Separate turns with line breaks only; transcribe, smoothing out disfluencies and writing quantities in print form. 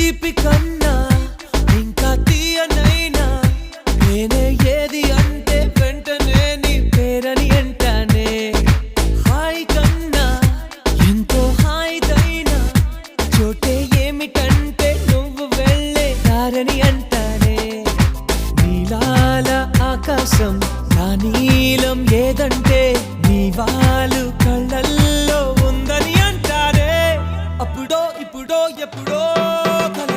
తీపి కన్నా ఇంకా తీయనైనా నేనే ఏది అంటే వెంటనే నీ పేరని అంటానే. హాయ్ కన్నా ఎంతో హాయిదైనా చోటే ఏమిటంటే నువ్వు వెళ్ళే దారని అంటానే. నీలాల ఆకాశం నా నీలం ఏదంటే నీ వాళ్ళు కళ్ళల్లో ఉందని అంటారే. అప్పుడో ఇప్పుడో ఎప్పుడో కల